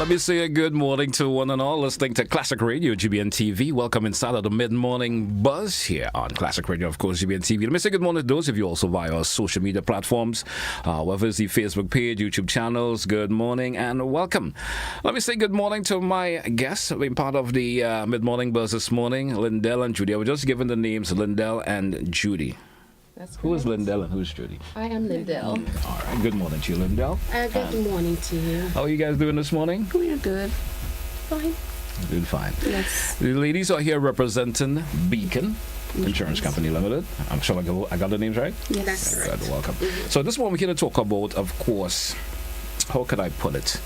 Let me say a good morning to one and all listening to Classic Radio, GBN TV. Welcome inside of the mid-morning buzz here on Classic Radio, of course, GBN TV. Let me say good morning to those of you also via our social media platforms, whether it's the Facebook page, YouTube channels. Good morning and welcome. Let me say good morning to my guests being part of the mid-morning buzz this morning, Lyndell and Judy. I was just given the names Lyndell and Judy. That's Who is Lyndell and who's Judy? I am Lyndell. All right. Good morning to you, Lyndell. Good morning to you. How are you guys doing this morning? We're good. Fine. Doing fine. Yes. The ladies are here representing Beacon Insurance Company Limited. I'm sure I got the names right? Yes. That's Good, right. welcome. So this one we're here to talk about, of course, how could I put it?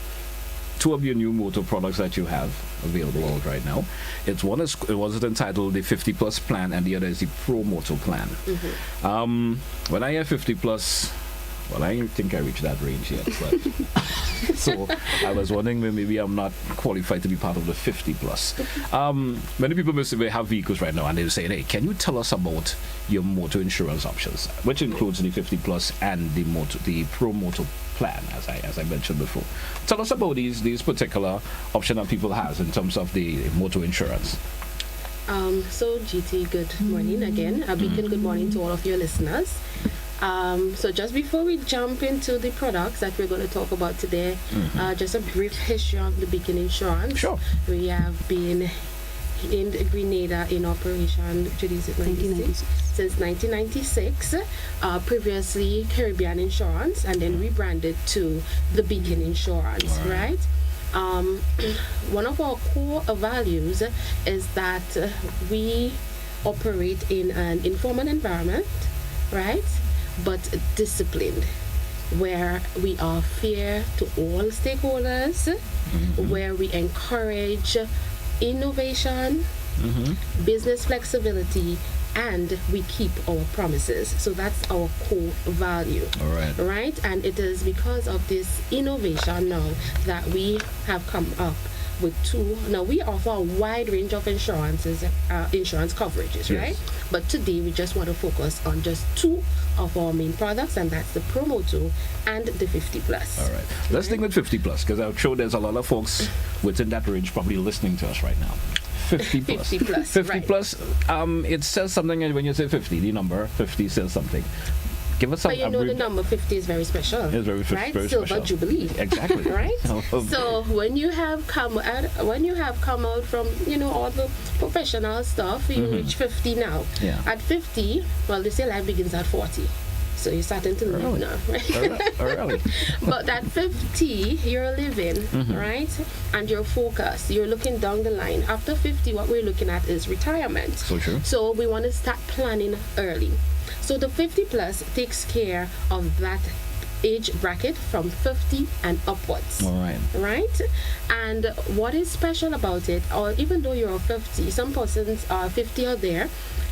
Two of your new motor products that you have available right now. It was entitled the 50 Plus plan, and the other is the Pro Motor plan. When I hear 50 Plus, well, I don't think I reached that range yet, but so I was wondering maybe I'm not qualified to be part of the 50 Plus. Many people may have vehicles right now, and they're saying, "Hey, can you tell us about your motor insurance options, which includes the 50 Plus and the Pro Motor plan, as I mentioned before?" Tell us about these particular options that people have in terms of the motor insurance. So GT, good morning again. Beacon, good morning to all of your listeners. So just before we jump into the products that we're going to talk about today, just a brief history of the Beacon Insurance. Sure. We have been in Grenada in operation, Judy, is it 96? Since 1996. Previously Caribbean Insurance, and then rebranded to the Beacon Insurance, right? One of our core values is that we operate in an informal environment, right? But disciplined, where we are fair to all stakeholders, where we encourage innovation, business flexibility, and we keep our promises. So that's our core value. All right. Right? And it is because of this innovation now that we have come up with two. Now we offer a wide range of insurance coverages, right? But today we just want to focus on just two of our main products, and that's the Pro Motor and the 50 Plus. All right. Let's stick with 50 Plus, because I'm sure there's a lot of folks within that range probably listening to us right now. 50 Plus. 50 Plus. 50 right. Plus, it says something when you say 50, the number 50 says something. Give us some. But you know the number 50 is very special. It's very, right? very Silver special. Jubilee. Exactly. Right? Okay. So when you have come out from all the professional stuff, you reach 50 now. Yeah. At 50, well, they say life begins at 40. So you're starting to live now, right? Early. But at 50, you're living, right? And you're focused. You're looking down the line. After 50, what we're looking at is retirement. So true. So we want to start planning early. So the 50 Plus takes care of that age bracket from 50 and upwards. All right. Right? And what is special about it, or even though you're 50, some persons are 50 or there,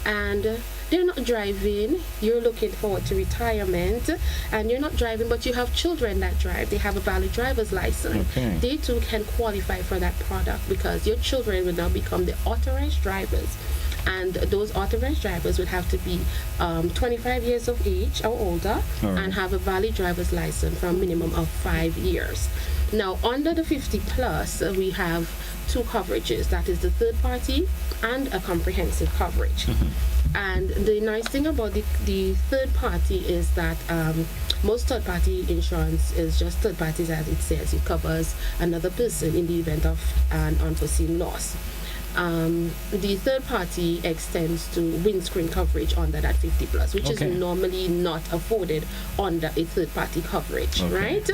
and they're not driving, you're looking forward to retirement, and you're not driving, but you have children that drive, they have a valid driver's license. Okay. They too can qualify for that product, because your children will now become the authorized drivers. And those authorized drivers would have to be 25 years of age or older, and have a valid driver's license for a minimum of 5 years. Now, under the 50 Plus, we have two coverages. That is the third party and a comprehensive coverage. And the nice thing about the third party is that most third party insurance is just third parties, as it says. It covers another person in the event of an unforeseen loss. The third party extends to windscreen coverage under that 50 Plus, which is normally not afforded under a third party coverage, right?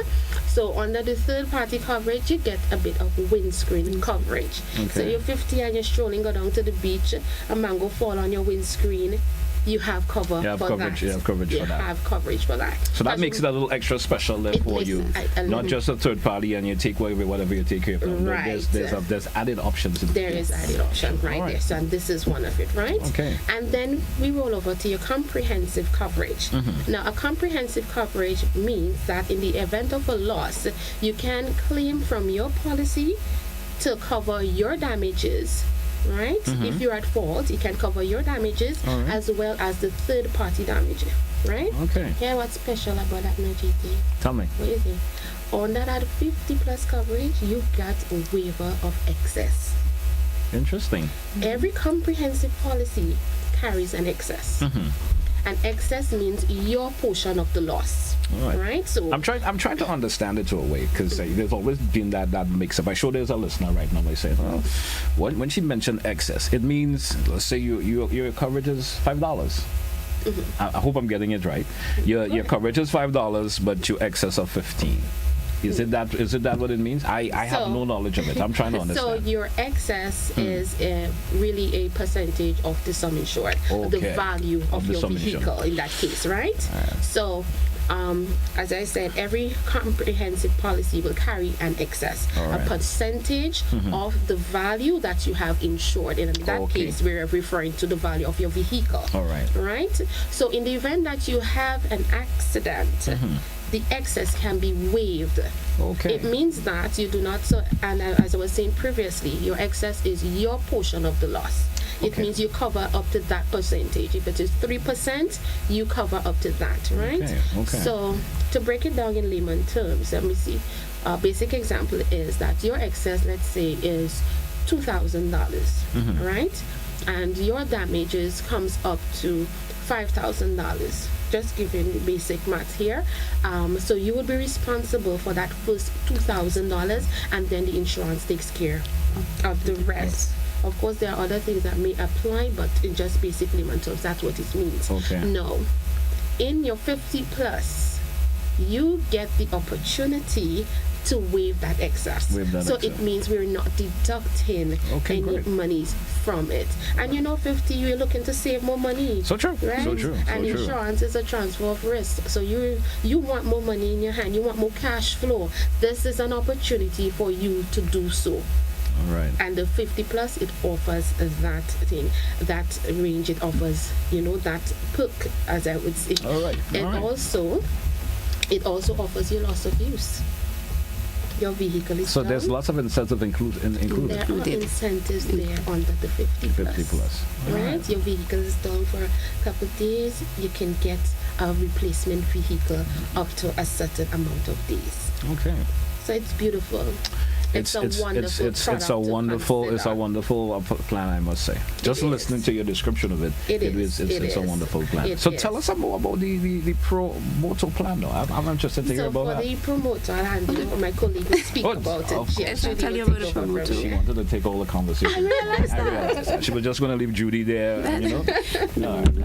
So under the third party coverage, you get a bit of windscreen coverage. So you're 50 and you're strolling, go down to the beach, a mango fall on your windscreen, you have cover for that. You have coverage for that. You have coverage for that. So that makes it a little extra special there for you. Not just a third party and you take whatever you take care of. Right. There's added options. There is added option, right? Right. Yes, and this is one of it, right? Okay. And then we roll over to your comprehensive coverage. Now, a comprehensive coverage means that in the event of a loss, you can claim from your policy to cover your damages, right? If you're at fault, it can cover your damages as well as the third party damage, right? Okay. Yeah, what's special about that now, GT? Tell me. What do you think? under that 50 plus coverage, you got a waiver of excess. Interesting. Every comprehensive policy carries an excess. And excess means your portion of the loss. All right. Right? So I'm trying to understand it to a way, because there's always been that mix up. I'm sure there's a listener right now. They say, well, when she mentioned excess, it means, let's say your coverage is $5. I hope I'm getting it right. Your coverage is $5, but your excess of 15. Is it that what it means? I have no knowledge of it. I'm trying to understand. So your excess is really a percentage of the sum insured, the value of your vehicle in that case, right? So as I said, every comprehensive policy will carry an excess, a percentage of the value that you have insured. And in that case, we're referring to the value of your vehicle. All right. Right? So in the event that you have an accident, the excess can be waived. It means that you do not, and as I was saying previously, your excess is your portion of the loss. It means you cover up to that percentage. If it is 3%, you cover up to that, right? So to break it down in layman terms, let me see. A basic example is that your excess, let's say, is $2,000, right? And your damages comes up to $5,000. Just giving basic math here. So you would be responsible for that first $2,000, and then the insurance takes care of the rest. Of course, there are other things that may apply, but in just basic layman terms, that's what it means. No. In your 50 plus, you get the opportunity to waive that excess. It means we're not deducting any monies from it. And 50, you're looking to save more money. So true. Right? So true. And insurance is a transfer of risk. So you want more money in your hand. You want more cash flow. This is an opportunity for you to do so. All right. And the 50 plus, it offers that thing, that range. It offers, that perk, as I would say. All right. It also offers you loss of use. Your vehicle is down. There's lots of incentives included. There are incentives there under the 50 plus. Right? Your vehicle is down for a couple of days. You can get a replacement vehicle up to a certain amount of days. So it's beautiful. It's a wonderful plan, I must say. Just listening to your description of it, it's a wonderful plan. So tell us more about the promoter plan, though. I'm interested to hear about that. So for the promoter, I'll hand you over my colleague to speak about it. Yes, I'll tell you about the promoter. She wanted to take all the conversation. I realized that. She was just going to leave Judy there.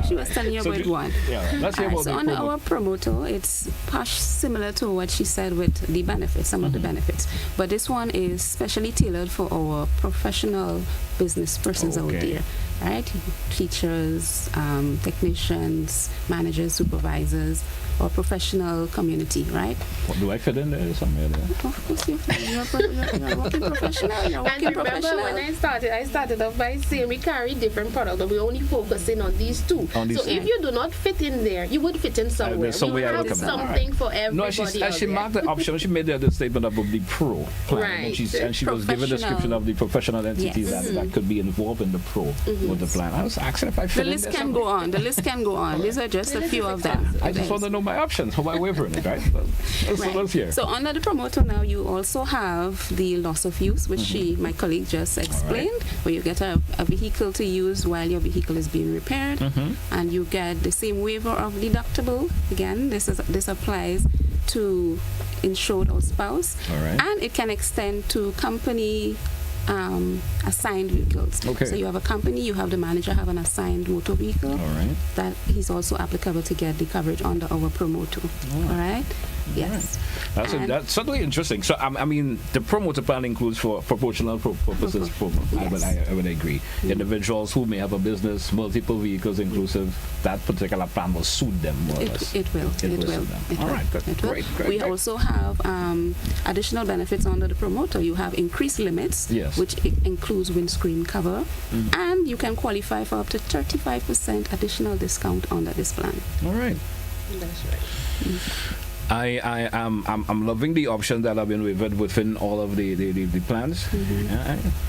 She was telling you about one. Let's hear about so on our promoter, it's similar to what she said with the benefits, some of the benefits. But this one is specially tailored for our professional business persons out there, right? Teachers, technicians, managers, supervisors, or professional community, right? What, do I fit in there somewhere there? Of course, you're working professional. And remember, when I started off by saying we carry different products, but we're only focusing on these two. If you do not fit in there, you would fit in somewhere. We have something for everybody. No, she marked the option. She made the other statement about the pro plan, and she was given a description of the professional entities that could be involved in the pro with the plan. I was asking if I fit in there. The list can go on. These are just a few of them. I just want to know my options. How am I wavering it, right? Let's hear. So under the promoter now, you also have the loss of use, which my colleague just explained, where you get a vehicle to use while your vehicle is being repaired, and you get the same waiver of deductible. Again, this applies to insured or spouse, and it can extend to company assigned vehicles. So you have a company, you have the manager have an assigned motor vehicle. That he's also applicable to get the coverage under our promoter. All right. Yes. That's certainly interesting. So I mean, the promoter plan includes for proportional purposes. I would agree. Individuals who may have a business, multiple vehicles inclusive, that particular plan will suit them more or less. It will. All right. Great. We also have additional benefits under the promoter. You have increased limits, which includes windscreen cover, and you can qualify for up to 35% additional discount under this plan. All right. That's right. I'm loving the options that have been waived within all of the plans.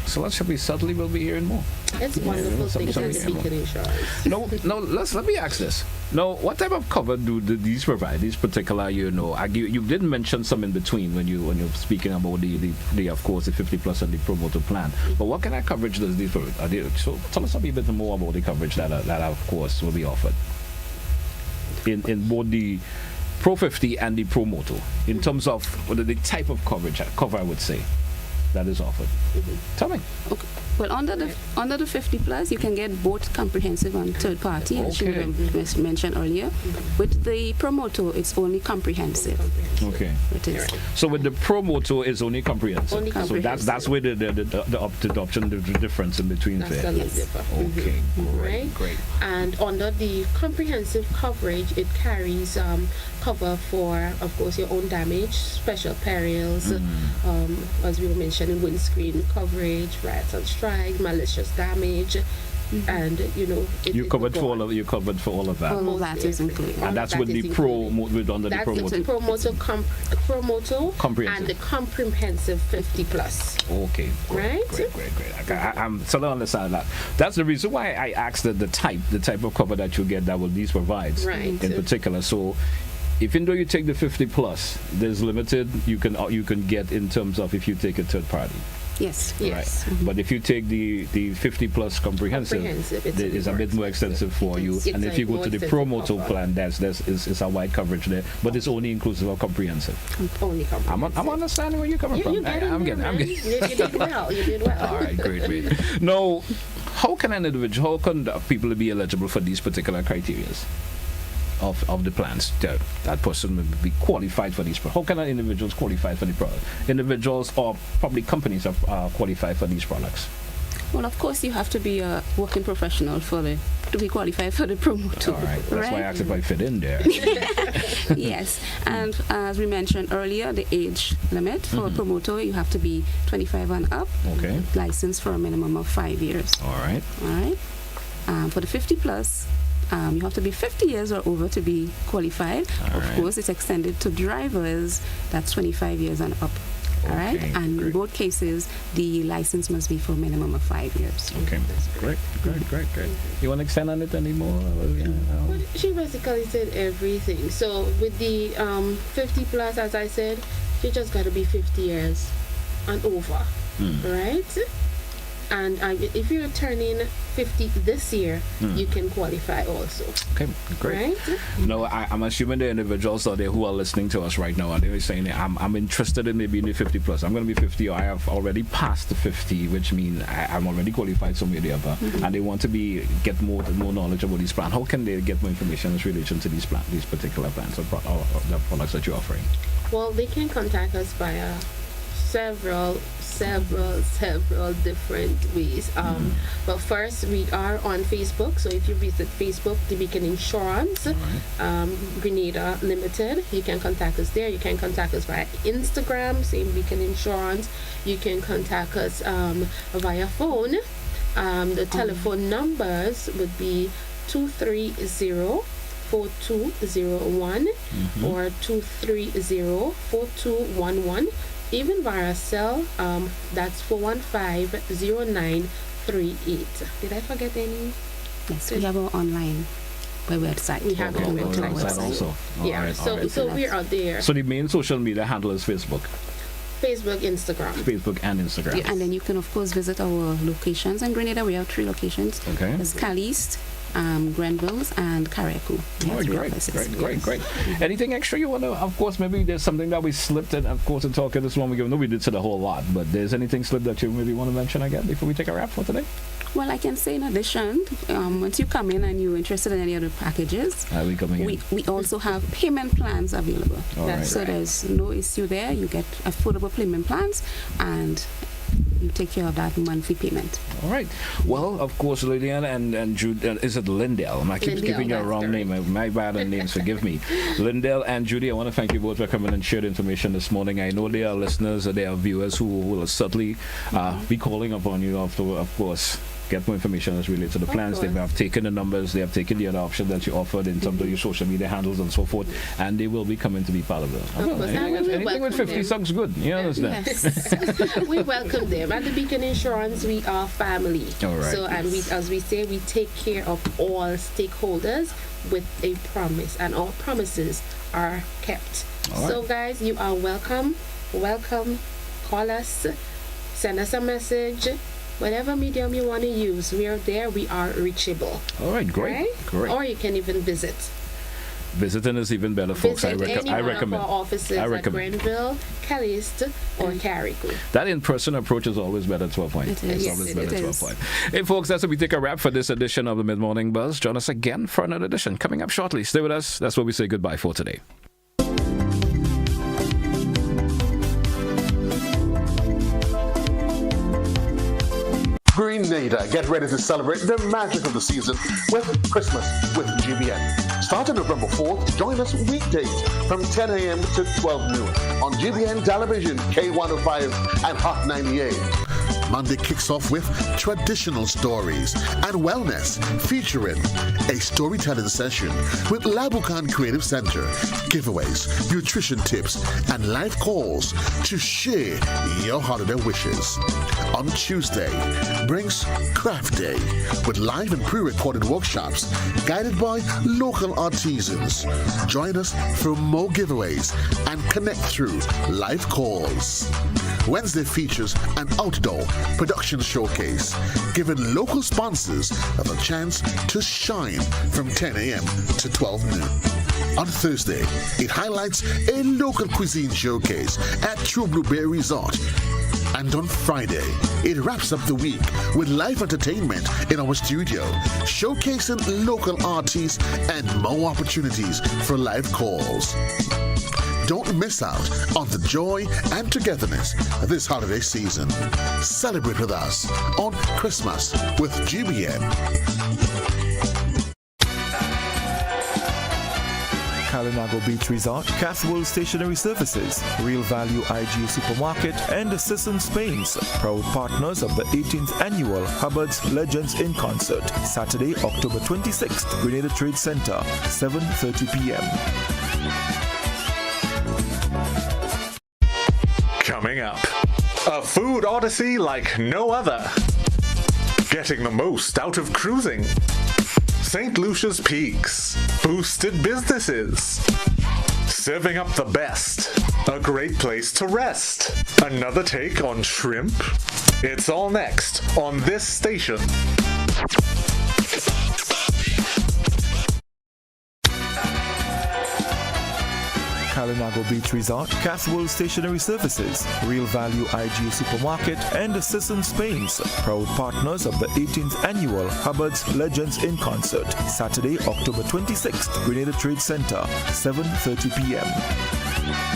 So we certainly will be hearing more. It's wonderful things to speak in insurance. No, let me ask this. Now, what type of cover do these provide? These particular, you did mention some in between when you're speaking about the of course the 50 plus and the promoter plan. But what kind of coverage does these provide? So tell us a bit more about the coverage that of course will be offered in both the Pro 50 and the promoter in terms of the type of cover I would say that is offered. Tell me. Okay. Well, under the 50 plus, you can get both comprehensive and third party, as you mentioned earlier. With the promoter, it's only comprehensive. Okay. It is. So with the promoter, it's only comprehensive. Only comprehensive. So that's where the option, the difference in between That's there. Okay, great. And under the comprehensive coverage, it carries cover for, of course, your own damage, special perils, as we were mentioning, windscreen coverage, riots and strike, malicious damage, and you covered for all of that. All of that is included. And that's with the under the promoter. Promoter Comprehensive. and the comprehensive 50 plus. Okay, Right? Great. I'm still understand that. That's the reason why I asked the type of cover that you get that these provides Right. in particular. So even though you take the 50 plus, there's limited you can get in terms of if you take a third party. Yes. Yes. Right. But if you take the 50 plus comprehensive it's a bit more extensive for you. And if you go to the promoter plan, it's a wide coverage there, but it's only inclusive of comprehensive. Only comprehensive. I'm understanding where you're coming from. I'm getting. You did well. You did well. All right, great. Now, how can people be eligible for these particular criteria of the plans? That person will be qualified for these. How can individuals qualify for the product? Individuals or probably companies are qualified for these products. Well, of course, you have to be a working professional to be qualified for the promoter. All right, that's why I asked if I fit in there. Yes, and as we mentioned earlier, the age limit for a promoter, you have to be 25 and up. Okay. Licensed for a minimum of 5 years. All right. For the 50 plus, you have to be 50 years or over to be qualified. Of course, it's extended to drivers that's 25 years and up. All right, and in both cases, the license must be for a minimum of 5 years. Okay, great. You want to extend on it anymore? Well, she basically said everything. So with the 50 plus, as I said, you just got to be 50 years and over, right? And if you're turning 50 this year, you can qualify also. Okay, great. Right? No, I'm assuming the individuals out there who are listening to us right now, and they're saying, I'm interested in maybe in the 50 plus. I'm going to be 50, or I have already passed the 50, which means I'm already qualified some way or the other, and they want to get more knowledge about these plans. How can they get more information in relation to these particular plans or the products that you're offering? Well, they can contact us via several different ways. But first, we are on Facebook. So if you visit Facebook, the Beacon Insurance, Grenada Limited, you can contact us there. You can contact us via Instagram, same Beacon Insurance. You can contact us via phone. The telephone numbers would be 230-4201 or 230-4211. Even via cell, that's 415-0938. Did I forget any? Yes, we have our online website. We have our website also. Yeah, so we are there. So the main social media handle is Facebook, Instagram. Facebook and Instagram. Yeah, and then you can, of course, visit our locations in Grenada. We have 3 locations. Okay. There's Caliste, Grenville, and Carriacou. Great. Anything extra you want to, of course, maybe there's something that we slipped in, of course, in talking this one. We did say a whole lot, but there's anything slipped that you maybe want to mention again before we take a wrap for today? Well, I can say in addition, once you come in and you're interested in any other packages, we also have payment plans available. So there's no issue there. You get affordable payment plans and you take care of that monthly payment. All right. Well, of course, Lillian and Judy, is it Lyndell? I keep giving you a wrong name. My bad on names, forgive me. Lyndell and Judy, I want to thank you both for coming and sharing information this morning. I know there are listeners, there are viewers who will certainly be calling upon you after, of course, get more information as related to the plans. They have taken the numbers, they have taken the other option that you offered in terms of your social media handles and so forth, and they will be coming to be part of it. Anything with 50 sounds good. You understand? Yes. We welcome them. At the Beacon Insurance, we are family. All right. So, and we, as we say, we take care of all stakeholders with a promise, and all promises are kept. All So, right. guys, you are welcome. Welcome. Call us. Send us a message. Whatever medium you want to use, we are there. We are reachable. All right, great. Right? Great. Or you can even visit. Visiting is even better, folks. Visit any I one recommend. of our offices at Grenville, Caliste, or Carrickwood. That in-person approach is always better to a point. It is. It's Yes, always it better to a is. point. Hey, folks, that's what we take a wrap for this edition of the Mid-Morning Buzz. Join us again for another edition coming up shortly. Stay with us. That's where we say goodbye for today. Grenada, get ready to celebrate the magic of the season with Christmas with GBN. Starting November 4th, join us weekdays from 10 a.m. to 12 noon on GBN Television, K105 and Hot 98. Monday kicks off with traditional stories and wellness, featuring a storytelling session with Labukan Creative Center, giveaways, nutrition tips, and live calls to share your holiday wishes. On Tuesday, brings Craft Day with live and pre-recorded workshops guided by local artisans. Join us for more giveaways and connect through live calls. Wednesday features an outdoor production showcase, giving local sponsors a chance to shine from 10 a.m. to 12 noon. On Thursday, it highlights a local cuisine showcase at True Blueberry Resort. And on Friday, it wraps up the week with live entertainment in our studio, showcasing local artists and more opportunities for live calls. Don't miss out on the joy and togetherness this holiday season. Celebrate with us on Christmas with GBN. Kalinago Beach Resort, Caswell Stationery Services, Real Value IG Supermarket, and Assistance Paints, proud partners of the 18th Annual Hubbard's Legends in Concert, Saturday, October 26th, Grenada Trade Center, 7:30 p.m. Coming up, a food odyssey like no other. Getting the most out of cruising. St. Lucia's Peaks, boosted businesses. Serving up the best, a great place to rest. Another take on shrimp. It's all next on this station. Kalinago Beach Resort, Caswell Stationery Services, Real Value IG Supermarket, and Assistance Paints, proud partners of the 18th Annual Hubbard's Legends in Concert, Saturday, October 26th, Grenada Trade Center, 7:30 p.m.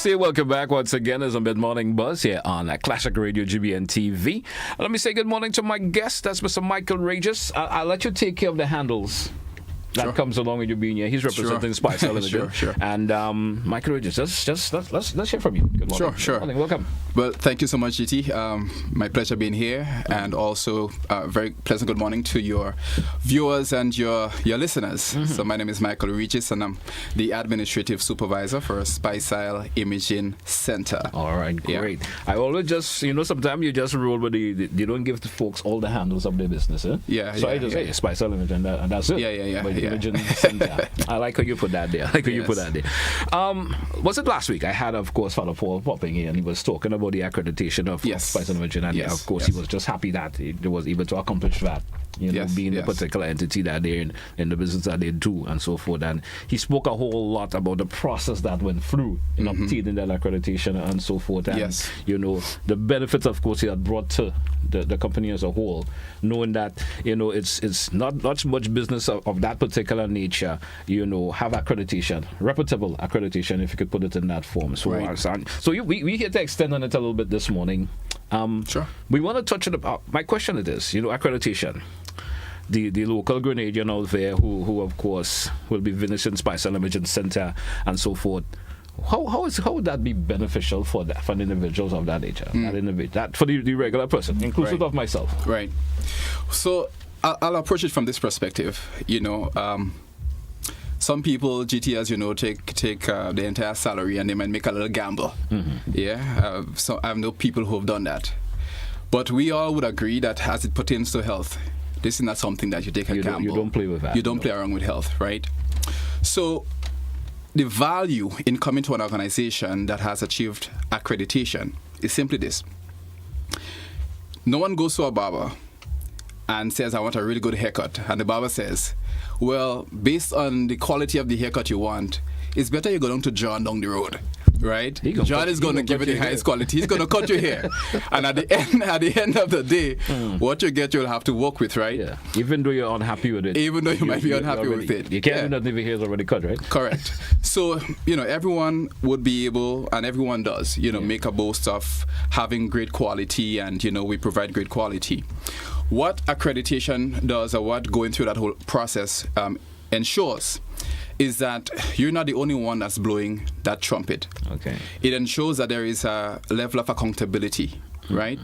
Namaste, welcome back once again as a mid-morning buzz here on Classic Radio GBN TV. Let me say good morning to my guest, that's Mr. Michael Regis. I'll let you take care of the handles that comes along with you being here. He's representing Spice Television. Sure. And Michael Regis, just let's hear from you. Good morning. Sure. Good morning. Welcome. Well, thank you so much, GT. My pleasure being here, and also very pleasant good morning to your viewers and your listeners. So my name is Michael Regis, and I'm the administrative supervisor for Spice Imaging Center. All right, great. Yeah. I always just, sometimes you just roll with you don't give the folks all the handles of their business, eh? Yeah. So I just say Spice Imaging, and that's it. Yeah. Imaging Center. I like how you put that there. Was it last week? I had, of course, Father Paul popping here, and he was talking about the accreditation of Spice Imaging, and of course, he was just happy that he was able to accomplish that. Being the particular entity that they're in the business that they do and so forth. And he spoke a whole lot about the process that went through in obtaining that accreditation and so forth. And, the benefits, of course, he had brought to the company as a whole, knowing that, it's not much business of that particular nature, have accreditation, reputable accreditation, if you could put it in that form. So, we here to extend on it a little bit this morning. We want to touch it about, my question is this, accreditation. The local Grenadian out there who of course will be visiting Spice Imaging Center and so forth. How would that be beneficial for individuals of that nature? That for the regular person, inclusive of myself. Right. So I'll approach it from this perspective. Some people, GT, as you know, take the entire salary and they might make a little gamble. So I know people who have done that. But we all would agree that as it pertains to health, this is not something that you take a gamble. You don't play with that. You don't play around with health, right? So the value in coming to an organization that has achieved accreditation is simply this. No one goes to a barber and says, I want a really good haircut. And the barber says, well, based on the quality of the haircut you want, it's better you go down to John down the road, right? John is going to give you the highest quality. He's going to cut your hair. And at the end of the day, what you get, you'll have to work with, right? Yeah. Even though you're unhappy with it. Even though you might be unhappy with it. You can't do nothing if your hair's already cut, right? Correct. So, everyone would be able, and everyone does, make a boast of having great quality, and, we provide great quality. What accreditation does, or what going through that whole process ensures, is that you're not the only one that's blowing that trumpet. Okay. It ensures that there is a level of accountability, right?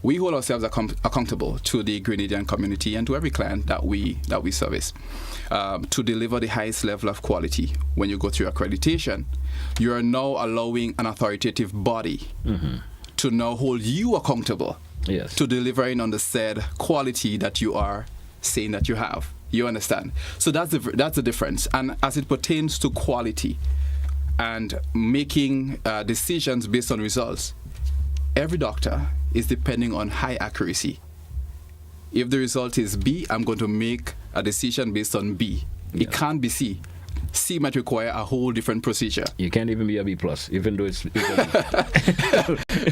We hold ourselves accountable to the Grenadian community and to every client that we service to deliver the highest level of quality. When you go through accreditation, you are now allowing an authoritative body to now hold you accountable to delivering on the said quality that you are saying that you have. You understand? So that's the difference. And as it pertains to quality and making decisions based on results, every doctor is depending on high accuracy. If the result is B, I'm going to make a decision based on B. It can't be C. C might require a whole different procedure. You can't even be a B+, even though it's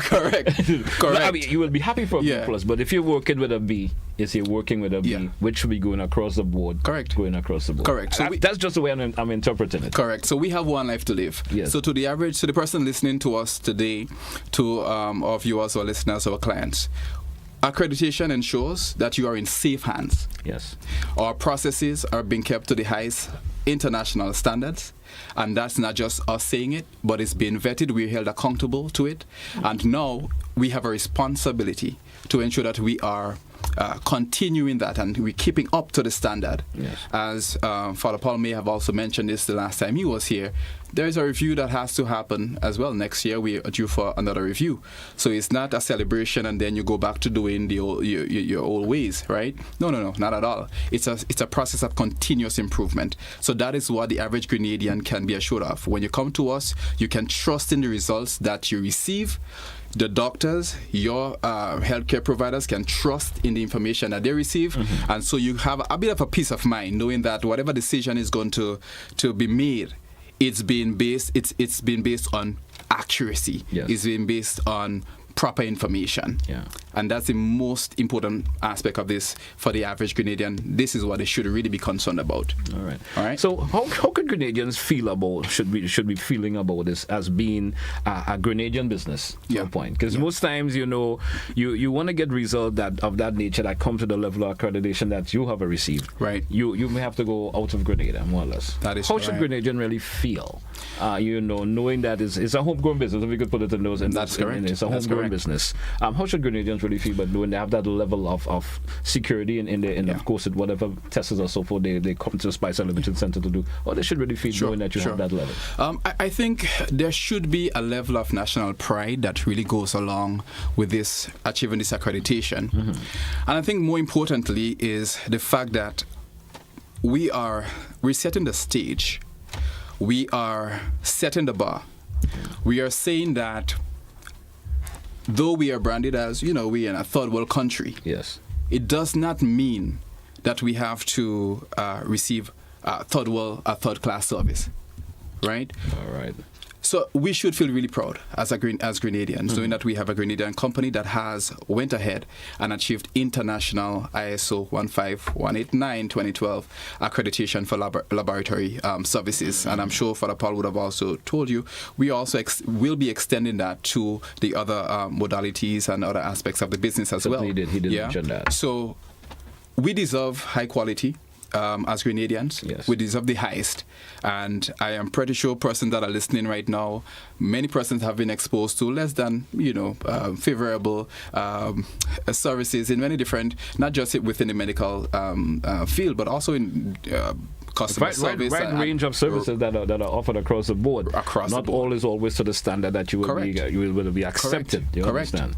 Correct. No, I mean, you will be happy for a B+, but if you're working with a B, you're working with a B, which should be going across the board. Correct. Going across the board. Correct. So that's just the way I'm interpreting it. Correct. So we have one life to live. Yes. So to the person listening to us today, to our viewers or listeners or clients, accreditation ensures that you are in safe hands. Yes. Our processes are being kept to the highest international standards, and that's not just us saying it, but it's being vetted. We're held accountable to it, and now we have a responsibility to ensure that we are continuing that and we're keeping up to the standard. Yes. As Father Paul may have also mentioned this the last time he was here, there is a review that has to happen as well. Next year we are due for another review. So it's not a celebration and then you go back to doing your old ways, right? No, not at all. It's a process of continuous improvement. So that is what the average Grenadian can be assured of. When you come to us, you can trust in the results that you receive. The doctors, your healthcare providers can trust in the information that they receive, and so you have a bit of a peace of mind knowing that whatever decision is going to be made, it's being based on accuracy. Yes. It's being based on proper information. Yeah. And that's the most important aspect of this for the average Grenadian. This is what they should really be concerned about. All right. All right. So how could Grenadians feel about, should be feeling about this as being a Grenadian business to a point? Because most times, you want to get results of that nature that come to the level of accreditation that you have received. Right. You may have to go out of Grenada, more or less. That is how should Grenadian really feel? Knowing that it's a homegrown business, if we could put it in those. That's correct. It's a homegrown business. How should Grenadians really feel about knowing they have that level of security and of course, whatever tests or so forth they come to the Spice Limited Center to do, or they should really feel knowing that you have that level? I think there should be a level of national pride that really goes along with this achieving this accreditation. And I think more importantly is the fact that we're setting the stage. We are setting the bar. We are saying that though we are branded as, we're in a third world country, yes, it does not mean that we have to receive a third class service, right? All right. So we should feel really proud as Grenadians, knowing that we have a Grenadian company that has went ahead and achieved international ISO 15189-2012 accreditation for laboratory services. And I'm sure Father Paul would have also told you, we also will be extending that to the other modalities and other aspects of the business as well. He did mention that. So we deserve high quality. As Grenadians, yes, we deserve the highest. And I am pretty sure persons that are listening right now, many persons have been exposed to less than, favorable services in many different, not just within the medical field, but also in customer service. Right range of services that are offered across the board. Not all is always to the standard that you will be accepted. Correct. You understand?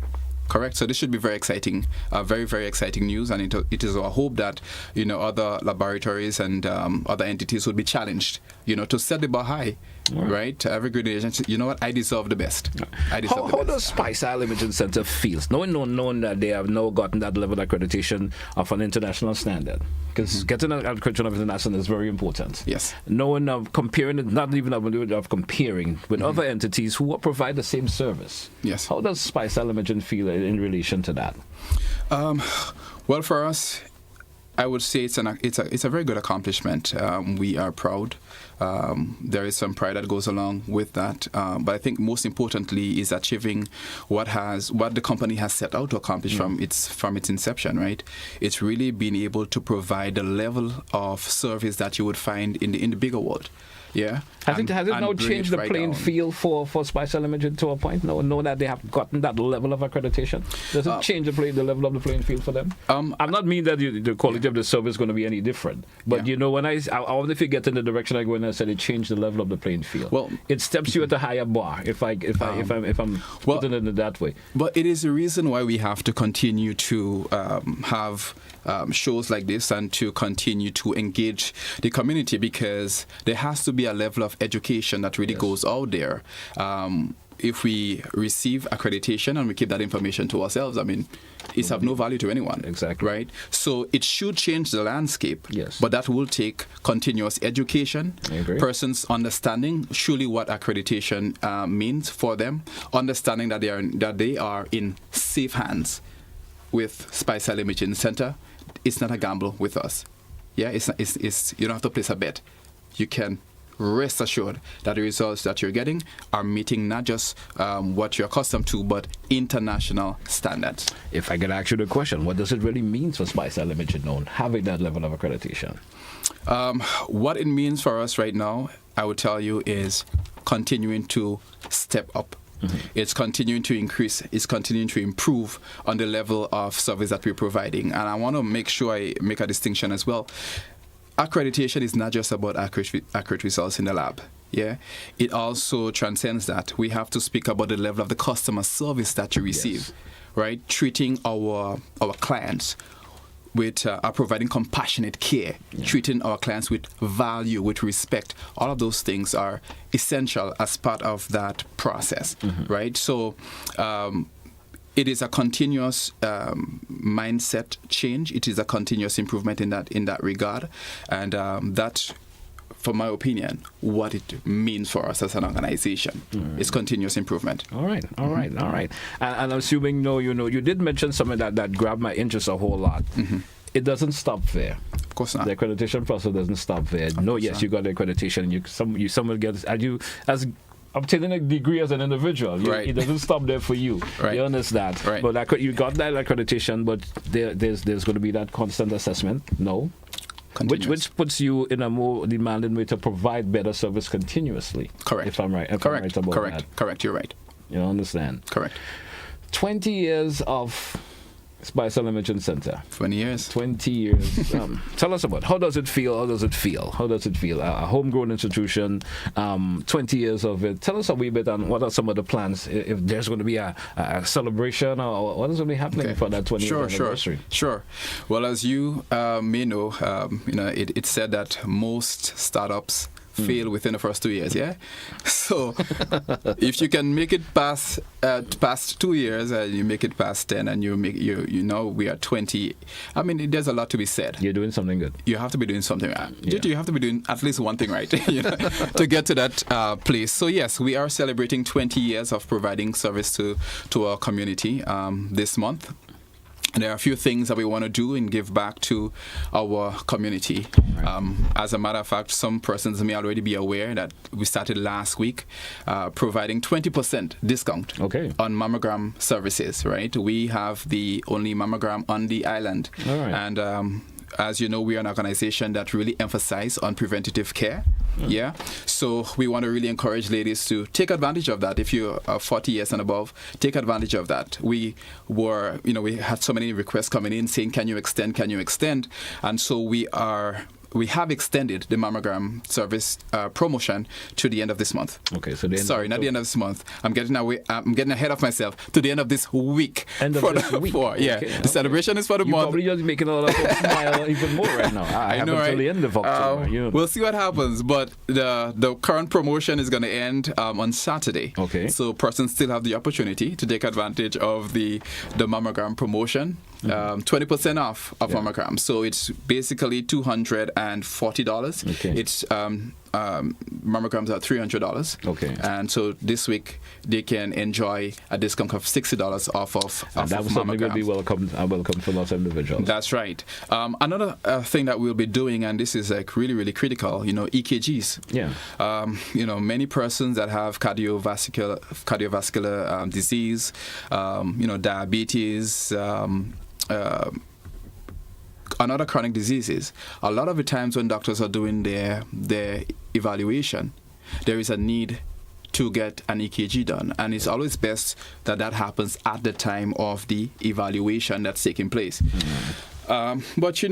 Correct. So this should be very exciting, very, very exciting news, and it is our hope that other laboratories and other entities would be challenged, to set the bar high, right? Every Grenadian, you know what? I deserve the best. How does Spice Isle Imaging Center feel, knowing that they have now gotten that level of accreditation of an international standard? Because getting an accreditation of international is very important. Yes. Knowing of comparing it, not even of comparing with other entities who provide the same service. Yes. How does Spice Isle Imaging feel in relation to that? Well, for us, I would say it's a very good accomplishment. We are proud. There is some pride that goes along with that. But I think most importantly is achieving what the company has set out to accomplish from its inception. Right? It's really being able to provide the level of service that you would find in the bigger world. Yeah. Has it now changed the playing field for Spice Isle Imaging to a point? Know that they have gotten that level of accreditation? Does it change the level of the playing field for them? I'm not mean that the quality of the service is going to be any different. But when I wonder if you get in the direction I go in and said it changed the level of the playing field. Well, it steps you at a higher bar. If I'm putting it in that way. But it is the reason why we have to continue to have shows like this and to continue to engage the community, because there has to be a level of education that really goes out there. If we receive accreditation and we keep that information to ourselves, it's of no value to anyone. Exactly. Right? So it should change the landscape. Yes. But that will take continuous education, persons understanding surely what accreditation means for them, understanding that they are in safe hands with Spice Isle Imaging Center. It's not a gamble with us. Yeah, it's you don't have to place a bet. You can rest assured that the results that you're getting are meeting not just what you're accustomed to, but international standards. If I could ask you the question, what does it really mean for Spice Isle Imaging having that level of accreditation? What it means for us right now, I would tell you, is continuing to step up. It's continuing to increase, it's continuing to improve on the level of service that we're providing. And I want to make sure I make a distinction as well. Accreditation is not just about accurate results in the lab. Yeah, it also transcends that. We have to speak about the level of the customer service that you receive, right? Treating our clients with providing compassionate care, treating our clients with value, with respect. All of those things are essential as part of that process, right? So it is a continuous mindset change. It is a continuous improvement in that regard, and that from my opinion, what it means for us as an organization. It's continuous improvement. All right. And assuming, you did mention something that grabbed my interest a whole lot. It doesn't stop there. Of course not. The accreditation process doesn't stop there. Yes, you got the accreditation. Some will get as obtaining a degree as an individual. It doesn't stop there for you. You understand? Right. But you got that accreditation, but there's going to be that constant assessment. No. Which puts you in a more demanding way to provide better service continuously. Correct. If I'm right. Correct. I'm right about that. Correct. You're right. You understand? Correct. 20 years of Spicer Imaging Center. 20 years. 20 years. Tell us about how does it feel? A homegrown institution, 20 years of it. Tell us a wee bit on what are some of the plans, if there's going to be a celebration or what is going to be happening for that 20 year anniversary. Sure. Well, as you may know, it's said that most startups fail within the first 2 years, yeah? So if you can make it past 2 years and you make it past 10 and we are 20, I mean, there's a lot to be said. You're doing something good. You have to be doing something right. You have to be doing at least one thing right to get to that place. So yes, we are celebrating 20 years of providing service to our community this month. And there are a few things that we want to do and give back to our community. As a matter of fact, some persons may already be aware that we started last week providing 20% discount on mammogram services, right? We have the only mammogram on the island. And as you know, we are an organization that really emphasizes on preventative care. So we want to really encourage ladies to take advantage of that. If you're 40 years and above, take advantage of that. We had so many requests coming in saying, can you extend? And so we have extended the mammogram service promotion to the end of this month. Okay, so not the end of this month. I'm getting ahead of myself to the end of this week. The celebration is for the month. You're probably just making a lot of folks smile even more right now. I know, right? Until the end of October. We'll see what happens, but the current promotion is going to end on Saturday. Okay. So persons still have the opportunity to take advantage of the mammogram promotion. 20% off of mammogram. So it's basically $240. It's mammograms are $300. And so this week they can enjoy a discount of $60 off of that was something will be welcome for lots of individuals. That's right. Another thing that we'll be doing, and this is like really, really critical, EKGs. Many persons that have cardiovascular disease, diabetes, and other chronic diseases, a lot of the times when doctors are doing their evaluation, there is a need to get an EKG done, and it's always best that happens at the time of the evaluation that's taking place. But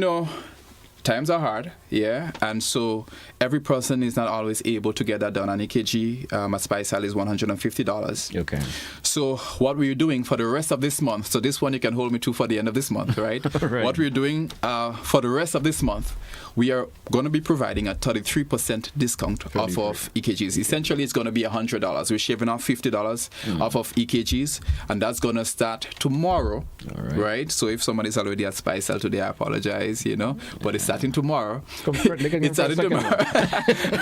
times are hard, and so every person is not always able to get that done. An EKG at Spiceal is $150. Okay. So what we're doing for the rest of this month, so this one you can hold me to for the end of this month, right? What we're doing for the rest of this month, we are going to be providing a 33% discount off of EKGs. Essentially, it's going to be $100. We're shaving off $50 off of EKGs, and that's going to start tomorrow, right? So if someone is already at Spiceal today, I apologize, but it's starting tomorrow. It's starting tomorrow,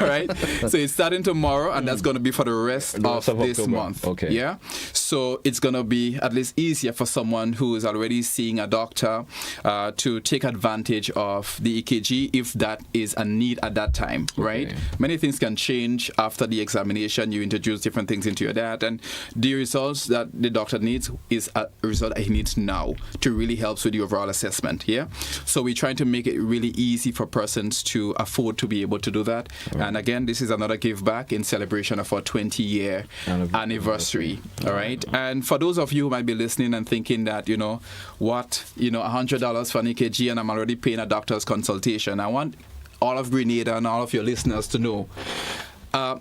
right? So it's starting tomorrow, and that's going to be for the rest of this October. month. Okay. Yeah. So it's going to be at least easier for someone who is already seeing a doctor to take advantage of the EKG if that is a need at that time, right? Many things can change after the examination. You introduce different things into your data, and the results that the doctor needs is a result that he needs now to really help with the overall assessment. Yeah. So we're trying to make it really easy for persons to afford to be able to do that. And again, this is another give back in celebration of our 20-year anniversary. All right. And for those of you who might be listening and thinking that, $100 for an EKG and I'm already paying a doctor's consultation, I want all of Grenada and all of your listeners to know.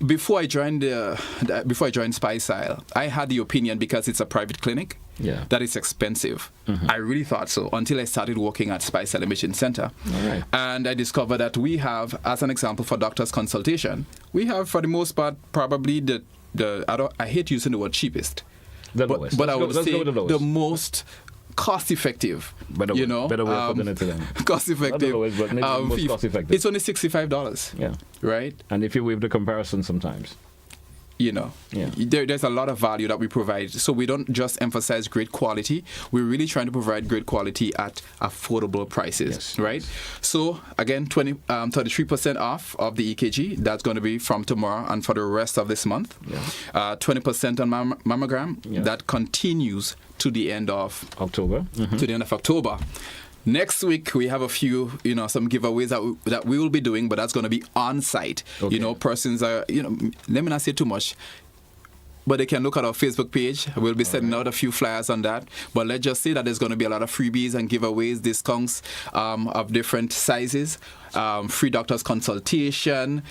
Before I joined Spiceal, I had the opinion, because it's a private clinic, that it's expensive. I really thought so until I started working at Spiceal Imaging Center. And I discovered that we have, as an example for doctor's consultation, we have for the most part probably I hate using the word cheapest, the lowest. But I would say the most cost effective. Better way of putting it to them. Cost effective. Lowest, but most cost effective. It's only $65. Yeah. Right? And if you waive the comparison sometimes. There's a lot of value that we provide. So we don't just emphasize great quality. We're really trying to provide great quality at affordable prices, right? So again, 33% off of the EKG. That's going to be from tomorrow and for the rest of this month. 20% on mammogram. That continues to the end of October. To the end of October. Next week, we have a few, some giveaways that we will be doing, but that's going to be on site. Okay. Persons are, let me not say too much, but they can look at our Facebook page. We'll be sending out a few flyers on that. But let's just say that there's going to be a lot of freebies and giveaways, discounts of different sizes, free doctor's consultation,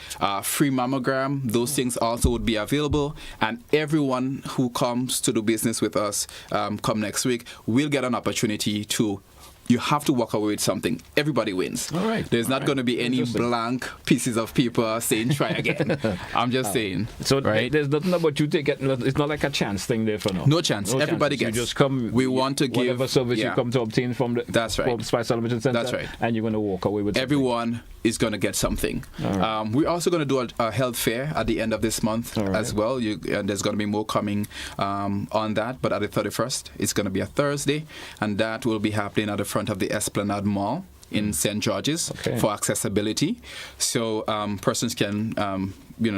free mammogram. Those things also would be available. And everyone who comes to do business with us come next week will get an opportunity to. You have to walk away with something. Everybody wins. All right. There's not going to be any blank pieces of paper saying try again. I'm just saying. So right? There's nothing about you take it. It's not like a chance thing there for now. No chance. Everybody gets. You just come. We want to give whatever service you come to obtain from the from Spice Television Center. That's right. And you're going to walk away with everyone is going to get something. Right. We're also going to do a health fair at the end of this month as well. And there's going to be more coming on that. But at the 31st, it's going to be a Thursday, and that will be happening at the front of the Esplanade Mall in St. George's for accessibility. So persons can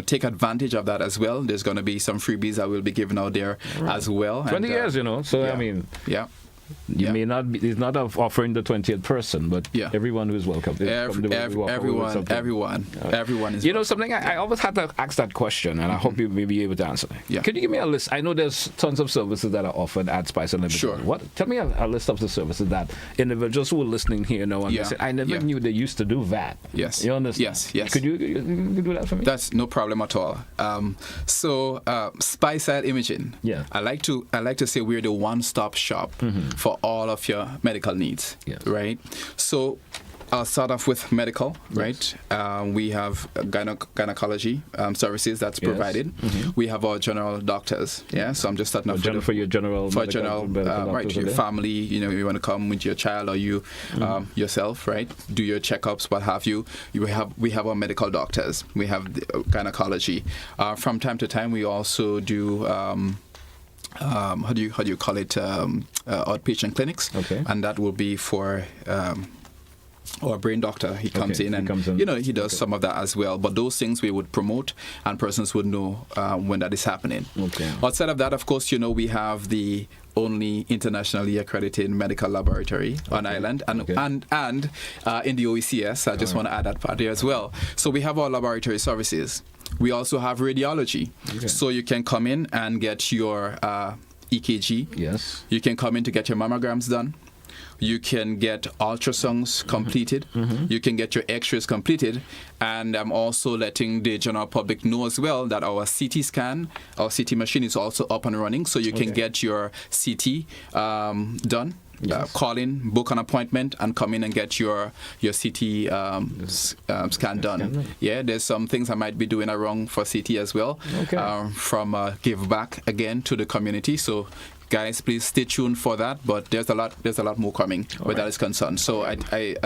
take advantage of that as well. There's going to be some freebies that we'll be giving out there as well. 20 years, So I mean, you may not be, it's not offering the 20th person, but everyone who is welcome. Everyone is something I always had to ask that question, and I hope you may be able to answer. Could you give me a list? I know there's tons of services that are offered at Spice Unlimited. Sure. Tell me a list of the services that individuals who are listening here know and they say, I never knew they used to do that. Yes. You understand? Yes. Could you do that for me? That's no problem at all. So Spice Imaging. Yeah. I like to say we're the one-stop shop for all of your medical needs, right? So I'll start off with medical, right? We have gynecology services that's provided. We have our general doctors, so I'm just starting off for your general right? Your family, you want to come with your child or you yourself, right? Do your checkups, what have you. We have our medical doctors. We have the, gynecology. From time to time, we also do. How do you call it? Outpatient clinics, and that will be for our brain doctor. He comes in and he does some of that as well. But those things we would promote, and persons would know when that is happening. Outside of that, of course, we have the only internationally accredited medical laboratory on island and in the OECS. I just want to add that part there as well. So we have our laboratory services. We also have radiology. So you can come in and get your EKG. Yes. You can come in to get your mammograms done. You can get ultrasounds completed. You can get your x-rays completed. And I'm also letting the general public know as well that our CT scan, our CT machine is also up and running. So you can get your CT done. Call in, book an appointment, and come in and get your CT scan done. There's some things I might be doing wrong for CT as well. From give back again to the community. So guys, please stay tuned for that. But there's a lot more coming where that is concerned. So I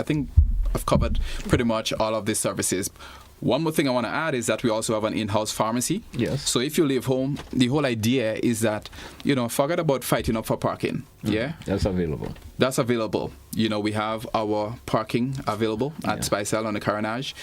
think I've covered pretty much all of these services. One more thing I want to add is that we also have an in-house pharmacy. Yes. So if you live home, the whole idea is that, forget about fighting up for parking. That's available. That's available. We have our parking available at Spicel on the Carenage.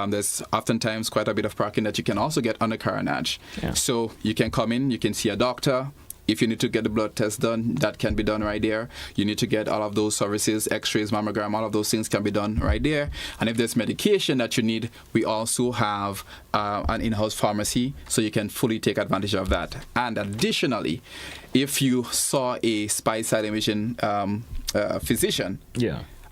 There's oftentimes quite a bit of parking that you can also get on the Carenage. So you can come in, you can see a doctor. If you need to get the blood test done, that can be done right there. You need to get all of those services, x-rays, mammogram, all of those things can be done right there. And if there's medication that you need, we also have an in-house pharmacy, so you can fully take advantage of that. And additionally, if you saw a Spice Imaging physician,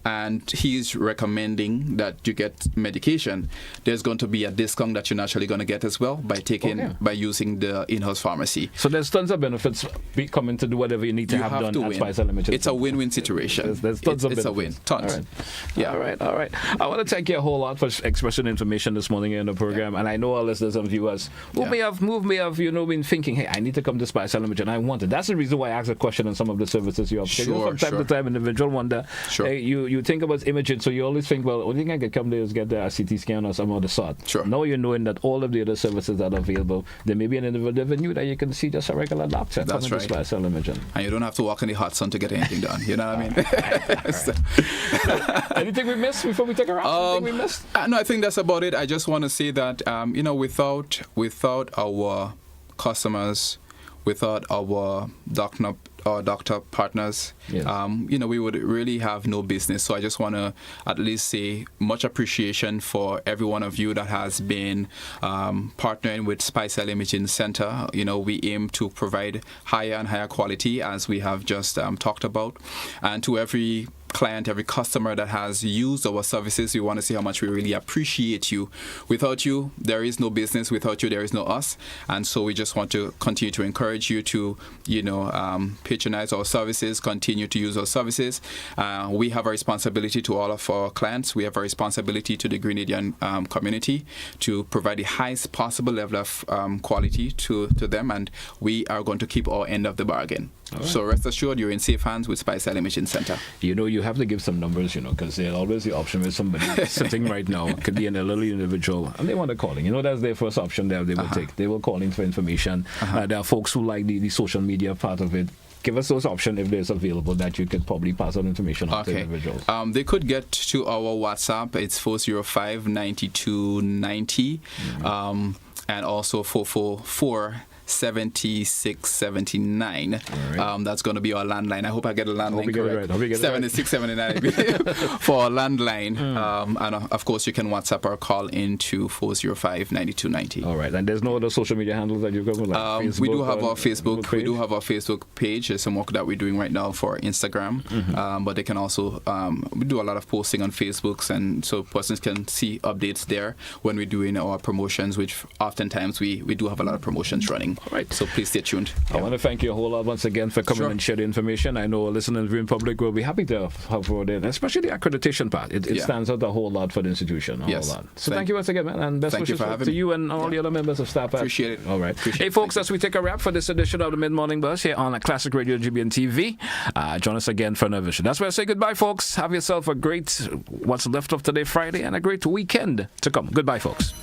and he's recommending that you get medication, there's going to be a discount that you're naturally going to get as well by using the in-house pharmacy. So there's tons of benefits coming to do whatever you need to have done at Spice Unlimited. It's a win-win situation. There's tons of benefits. It's a win. Tons. All right. Yeah. All right. I want to thank you a whole lot for expressing information this morning in the program. And I know our listeners and viewers who may have been thinking, hey, I need to come to Spice Unlimited and I want it. That's the reason why I asked a question on some of the services you have. From time to time, individual wonder. Hey, you think about imaging, so you always think, well, only thing I could come there is get a CT scan or some other sort. Sure. Now you're knowing that all of the other services that are available, there may be an individual avenue that you can see just a regular doctor. That's right. Spice Unlimited. And you don't have to walk in the hot sun to get anything done. You know what I mean? Anything we missed before we take a wrap? Anything we missed? No, I think that's about it. I just want to say that without our customers, without our doctor partners, yes. We would really have no business. So I just want to at least say much appreciation for every one of you that has been partnering with Spice Imaging Center. We aim to provide higher and higher quality, as we have just talked about, and to every client, every customer that has used our services, we want to say how much we really appreciate you. Without you, there is no business. Without you, there is no us. And so we just want to continue to encourage you to, patronize our services, continue to use our services. We have a responsibility to all of our clients. We have a responsibility to the Grenadian community to provide the highest possible level of quality to them, and we are going to keep our end of the bargain. Right. So rest assured, you're in safe hands with Spice Imaging Center. You have to give some numbers, because there's always the option with somebody sitting right now, could be an elderly individual, and they want to call in. That's their first option they will take. They will call in for information. There are folks who like the social media part of it. Give us those options if there's available that you could probably pass on information on to individuals. They could get to our WhatsApp. It's 405-9290, and also 444 7679. Right. That's going to be our landline. I hope I get a landline correct. 7679 for our landline. And of course, you can WhatsApp or call into 405-9290. All right. And there's no other social media handles that you've got? We do have our Facebook. We do have our Facebook page. There's some work that we're doing right now for Instagram. But they can also we do a lot of posting on Facebook, and so persons can see updates there when we're doing our promotions, which oftentimes we do have a lot of promotions running. All right. So please stay tuned. I want to thank you a whole lot once again for coming and sharing the information. I know listeners and viewing public will be happy to have for it, especially the accreditation part. It stands out a whole lot for the institution. A whole lot. So thank you once again, man. And best wishes to you and all the other members of staff. Appreciate it. All right. Hey, folks, as we take a wrap for this edition of the Mid-Morning Buzz here on Classic Radio GBN TV, join us again for another edition. That's where I say goodbye, folks. Have yourself a great, what's left of today, Friday, and a great weekend to come. Goodbye, folks.